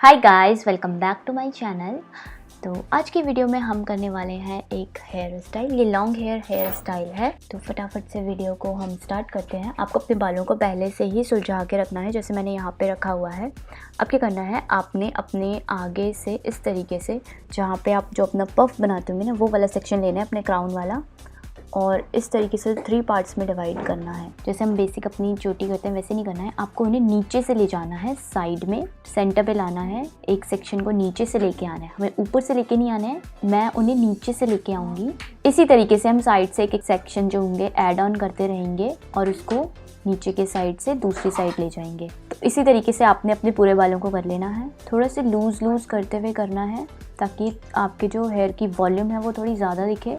Hi guys, welcome back to my channel. तो आज की वीडियो में हम करने वाले हैं एक हेयर स्टाइल। ये लॉन्ग हेयर स्टाइल है। तो फटाफट से वीडियो को हम स्टार्ट करते हैं। आपको अपने बालों को पहले से ही सुलझा के रखना है, जैसे मैंने यहाँ पे रखा हुआ है। अब क्या करना है, आपने अपने आगे से इस तरीके से, जहाँ पे आप जो अपना पफ बनाते होंगे ना, वो वाला सेक्शन लेना है, अपने क्राउन वाला, और इस तरीके से 3 पार्ट्स में डिवाइड करना है। जैसे हम बेसिक अपनी चोटी करते हैं वैसे नहीं करना है, आपको उन्हें नीचे से ले जाना है, साइड में सेंटर पे लाना है। एक सेक्शन को नीचे से लेके आना है, हमें ऊपर से लेके नहीं आना है, मैं उन्हें नीचे से लेके आऊँगी। इसी तरीके से हम साइड से एक एक सेक्शन जो होंगे ऐड ऑन करते रहेंगे और उसको नीचे के साइड से दूसरी साइड ले जाएंगे। तो इसी तरीके से आपने अपने पूरे बालों को कर लेना है। थोड़ा से लूज करते हुए करना है, ताकि आपके जो हेयर की वॉल्यूम है वो थोड़ी ज़्यादा दिखे।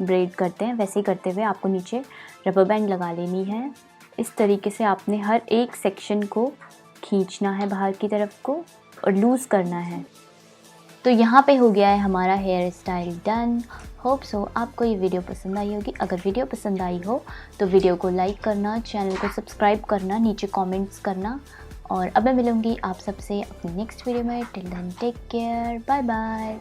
ब्रेड करते हैं वैसे ही करते हुए आपको नीचे रबर बैंड लगा लेनी है। इस तरीके से आपने हर एक सेक्शन को खींचना है बाहर की तरफ को और लूज़ करना है। तो यहाँ पे हो गया है हमारा hair style done. Hope so आपको ये वीडियो पसंद आई होगी। अगर वीडियो पसंद आई हो तो वीडियो को लाइक करना, चैनल को सब्सक्राइब करना, नीचे कमेंट्स करना। और अब मैं मिलूँगी आप सबसे अपनी नेक्स्ट वीडियो में। Till then take care, bye bye.